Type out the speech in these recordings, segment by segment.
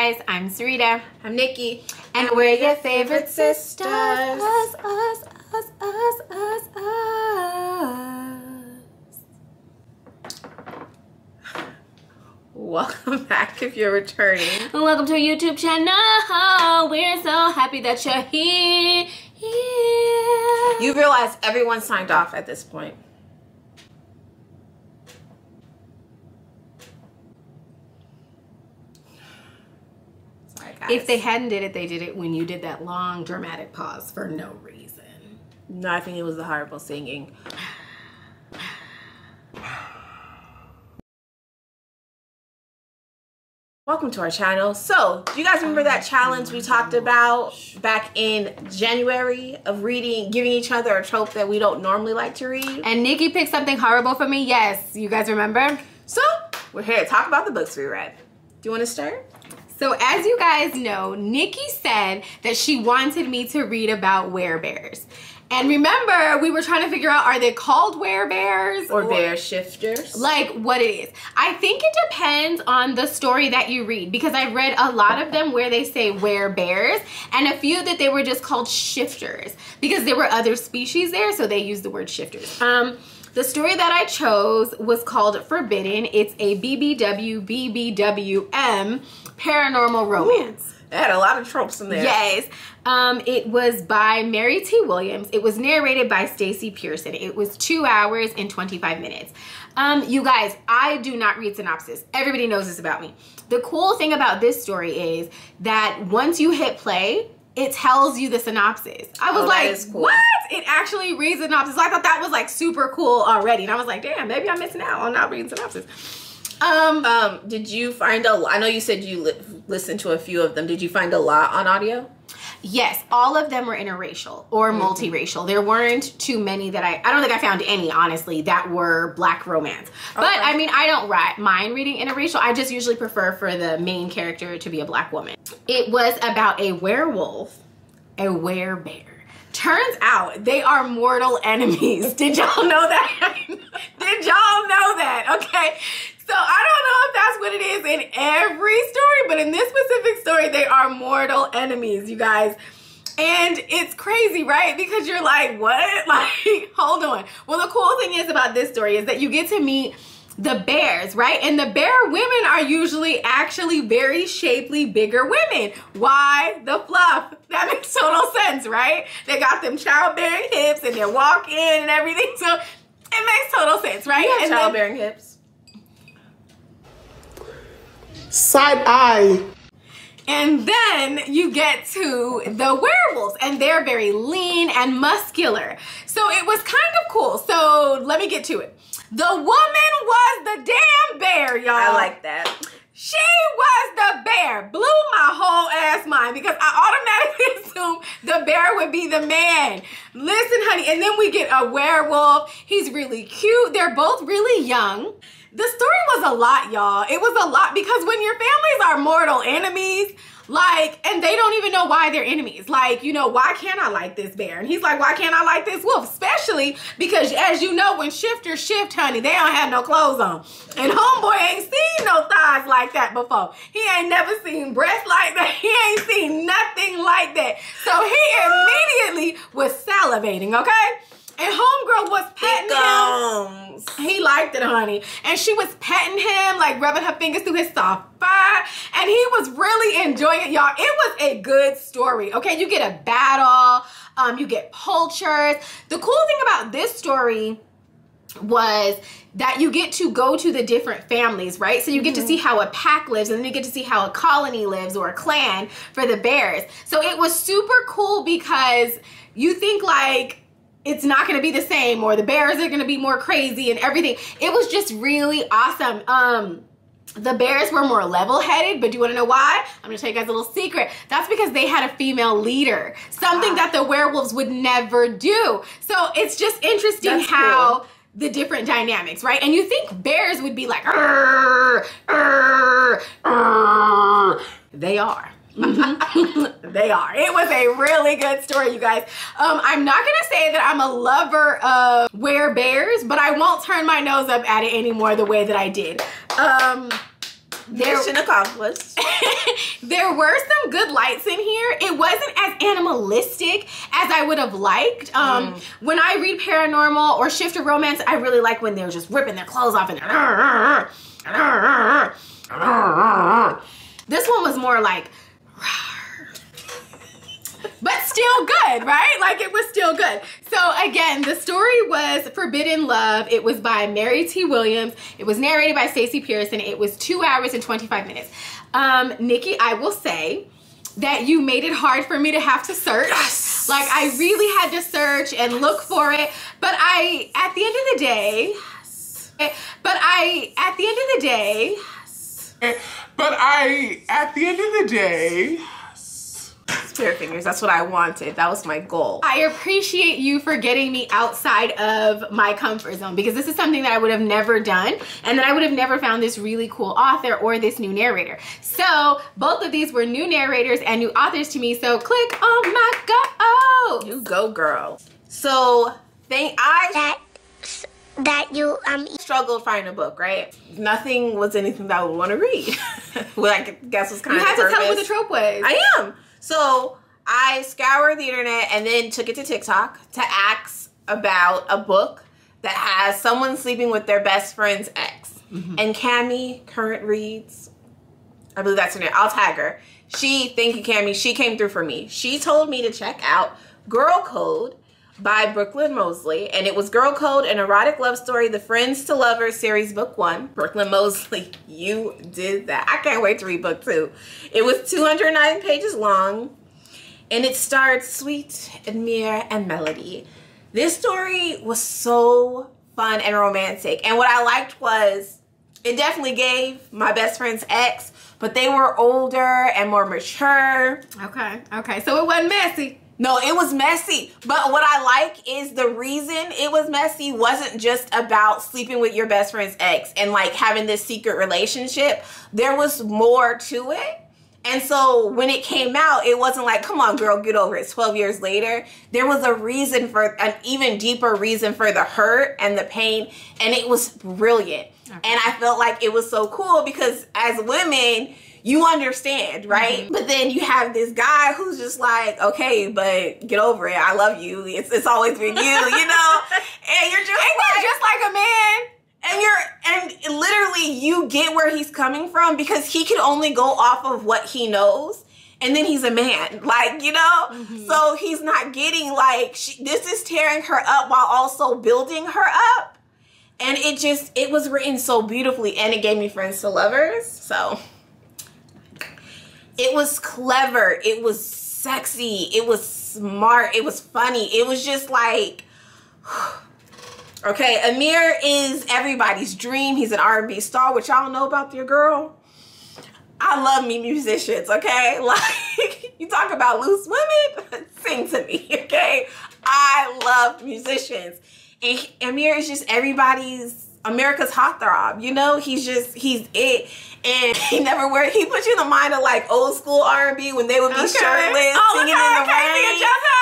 guys, I'm Sarita. I'm Nikki. And we're your favorite sisters. Us. Welcome back if you're returning. Welcome to our YouTube channel. We're so happy that you're here. You realize everyone signed off at this point. If they hadn't did it, they did it when you did that long dramatic pause for no reason. No, I think it was the horrible singing. Welcome to our channel. So, do you guys remember that challenge we talked about back in January of reading, giving each other a trope that we don't normally like to read? And Nikki picked something horrible for me. Yes, you guys remember? So, we're here to talk about the books we read. Do you want to start? So as you guys know, Nikki said that she wanted me to read about werebears. And remember, we were trying to figure out, are they called werebears? Or bear shifters? Like what it is. I think it depends on the story that you read, because I've read a lot of them where they say werebears and a few that they were just called shifters because there were other species there, so they used the word shifters. The story that I chose was called Forbidden. It's a BBWM paranormal romance. Ooh, it had a lot of tropes in there. Yes. It was by Mary T. Williams. It was narrated by Stacey Pearson. It was 2 hours and 25 minutes. You guys, I do not read synopsis. Everybody knows this about me. The cool thing about this story is that once you hit play, it tells you the synopsis. I was like, cool. What? It actually reads the synopsis. I thought that was like super cool already. And I was like, damn, maybe I'm missing out on not reading synopsis. Did you find I know you said you listened to a few of them. Did you find a lot on audio? Yes, all of them were interracial or multiracial. There weren't too many that I don't think I found any, honestly, that were Black romance. Okay. But I mean, I don't mind reading interracial. I just usually prefer for the main character to be a Black woman. It was about a werewolf, a werebear. Turns out they are mortal enemies. Did y'all know that? Did y'all know that? Okay. So I don't know if that's what it is in every story, but in this specific story, they are mortal enemies, you guys. And it's crazy, right? Because you're like, what? Like, hold on. Well, the cool thing is about this story is that you get to meet the bears, right? And the bear women are usually actually very shapely, bigger women. Why? The fluff. That makes total sense, right? They got them childbearing hips and they're walking and everything. So it makes total sense, right? You have childbearing hips. Side eye. And then you get to the werewolves, and they're very lean and muscular. So it was kind of cool. So let me get to it. The woman was the damn bear, y'all. I like that. She was the bear. Blew my whole ass mind because I automatically assumed the bear would be the man. Listen, honey, and then we get a werewolf. He's really cute. They're both really young. The story was a lot, y'all. It was a lot because when your families are mortal enemies, like, and they don't even know why they're enemies. Like, you know, why can't I like this bear? And he's like, why can't I like this wolf? Especially because, as you know, when shifters shift, honey, they don't have no clothes on. And homeboy ain't seen no thighs like that before. He ain't never seen breasts like that. He ain't seen nothing like that. So he immediately was salivating, okay? And homegirl was petting him. He liked it, honey. And she was petting him, like rubbing her fingers through his soft fur. And he was really enjoying it, y'all. It was a good story, okay? You get a battle. You get poachers. The cool thing about this story was that you get to go to the different families, right? So you get to see how a pack lives, and then you get to see how a colony lives or a clan for the bears. So it was super cool because you think like, it's not going to be the same, or the bears are going to be more crazy and everything. It was just really awesome. The bears were more level-headed, but do you want to know why? I'm going to tell you guys a little secret. That's because they had a female leader, something that the werewolves would never do. So it's just interesting how the different dynamics, right? And you think bears would be like, "Arr, arr, arr." They are. They are. It was a really good story, you guys. I'm not gonna say that I'm a lover of werebears, but I won't turn my nose up at it anymore the way that I did. Mission accomplished. There were some good lights in here. It wasn't as animalistic as I would have liked. When I read paranormal or shift to romance, I really like when they're just ripping their clothes off and this one was more like, but still good, right? Like, it was still good. So again, the story was Forbidden Love. It was by Mary T. Williams. It was narrated by Stacey Pearson. It was 2 hours and 25 minutes. Nikki, I will say that you made it hard for me to have to search. Yes. Like, I really had to search and look for it. But at the end of the day, Spirit fingers, that's what I wanted. That was my goal. I appreciate you for getting me outside of my comfort zone, because this is something that I would have never done, and that I would have never found this really cool author or this new narrator. So both of these were new narrators and new authors to me, so click on my go. You go, girl. So struggled finding a book, right? Nothing was anything that I would want to read. Well, I guess was kind You of had to tell me what the trope was. I am. So I scoured the internet and then took it to TikTok to ask about a book that has someone sleeping with their best friend's ex. And Cami Current Reads, I believe that's her name. I'll tag her. Thank you, Cami. She came through for me. She told me to check out Girl Code by Brooklyn Mosley, and it was Girl Code, an erotic love story, the Friends to Lovers series, book 1. Brooklyn Mosley, you did that. I can't wait to read book 2. It was 209 pages long, and it starred Sweet, Amir, and Melody. This story was so fun and romantic, and what I liked was it definitely gave my best friend's ex, but they were older and more mature. Okay, so it wasn't messy. No, it was messy. But what I like is the reason it was messy wasn't just about sleeping with your best friend's ex and like having this secret relationship. There was more to it. And so when it came out, it wasn't like, come on, girl, get over it. 12 years later, there was a reason, for an even deeper reason for the hurt and the pain. And it was brilliant. Okay. And I felt like it was so cool because as women, you understand, right? But then you have this guy who's just like, okay, but get over it. I love you. It's always been you, you know? And you're just like a man. And literally you get where he's coming from because he can only go off of what he knows. And then he's a man, like, you know? So he's not getting like, this is tearing her up while also building her up. And it was written so beautifully, and it gave me Friends to Lovers. So it was clever. It was sexy. It was smart. It was funny. It was just like, okay, Amir is everybody's dream. He's an R&B star, which y'all know about your girl. I love me musicians, okay? Like, you talk about loose women, sing to me, okay? I love musicians. And Amir is just America's heartthrob, you know? He's it. And he puts you in the mind of like old school R&B when they would be shirtless, singing in the rain.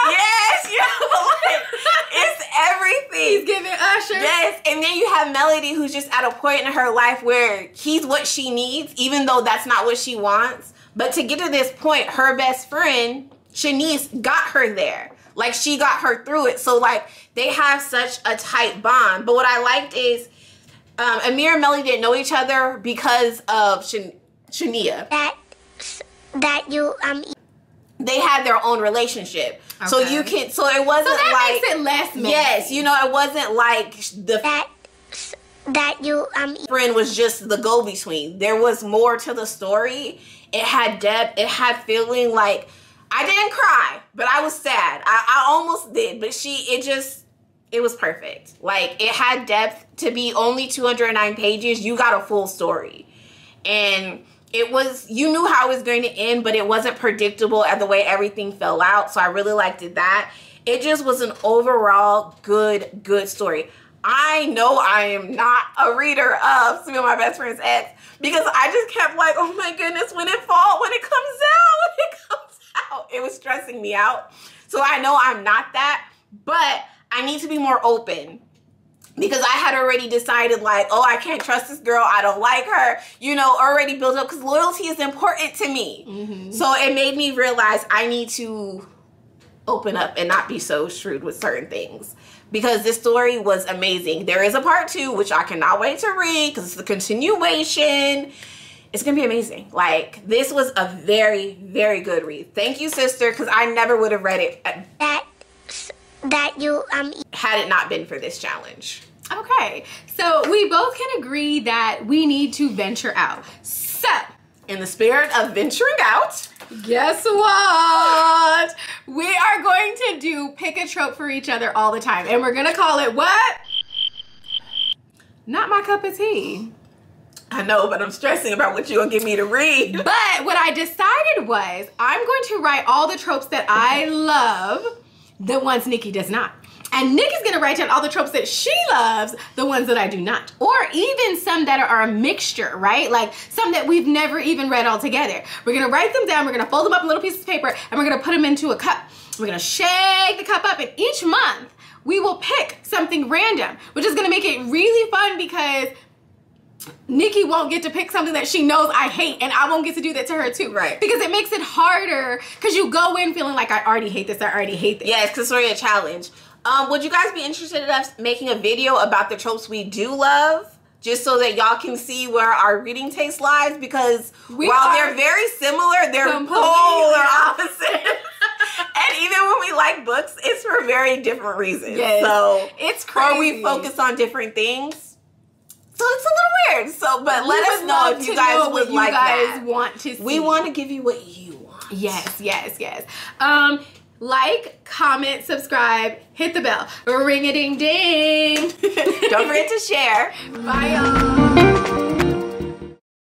Yes, you know, like, it's everything. He's giving Usher. Yes, and then you have Melody, who's just at a point in her life where he's what she needs, even though that's not what she wants. But to get to this point, her best friend, Shanice, got her there. Like, she got her through it. So, like, they have such a tight bond. But what I liked is Amir and Melody didn't know each other because of Shania. They had their own relationship. Okay. So it wasn't that makes it less messy. Yes, you know, it wasn't like friend was just the go-between. There was more to the story. It had depth. It had feeling. Like, I didn't cry, but I was sad. I almost did, but it was perfect. Like, it had depth. To be only 209 pages, you got a full story. And you knew how it was going to end, but it wasn't predictable at the way everything fell out. So I really liked that. It just was an overall good story. I know I am not a reader of Sleeping with My Best Friend's Ex because I just kept like, oh my goodness, when it comes out. It was stressing me out. So I know I'm not that, but I need to be more open because I had already decided, like, oh, I can't trust this girl. I don't like her. You know, already built up, because loyalty is important to me. So it made me realize I need to open up and not be so shrewd with certain things, because this story was amazing. There is a part 2, which I cannot wait to read, because it's the continuation. It's gonna be amazing. Like, this was a very, very good read. Thank you, sister, because I never would have read it had it not been for this challenge. Okay, so we both can agree that we need to venture out. So, in the spirit of venturing out, guess what? We are going to do pick a trope for each other all the time. And we're gonna call it what? Not my cup of tea. I know, but I'm stressing about what you're gonna get me to read. But what I decided was I'm going to write all the tropes that I love, the ones Nikki does not. And Nikki's gonna write down all the tropes that she loves, the ones that I do not. Or even some that are a mixture, right? Like some that we've never even read all together. We're gonna write them down, we're gonna fold them up in little pieces of paper, and we're gonna put them into a cup. We're gonna shake the cup up, and each month we will pick something random, which is gonna make it really fun, because Nikki won't get to pick something that she knows I hate, and I won't get to do that to her too. Right. Because it makes it harder, because you go in feeling like I already hate this, I already hate this. Yes, because it's a challenge. Would you guys be interested in us making a video about the tropes we do love? Just so that y'all can see where our reading taste lies? Because while they're very similar, they're polar opposites. And even when we like books, it's for very different reasons. Yes. So it's crazy. Or we focus on different things. So it's a little weird. So, but let us know if you guys would like that. Want to see. We want to give you what you want. Yes, yes, yes. Like, comment, subscribe, hit the bell. Ring-a-ding-ding. Don't forget to share. Bye, y'all.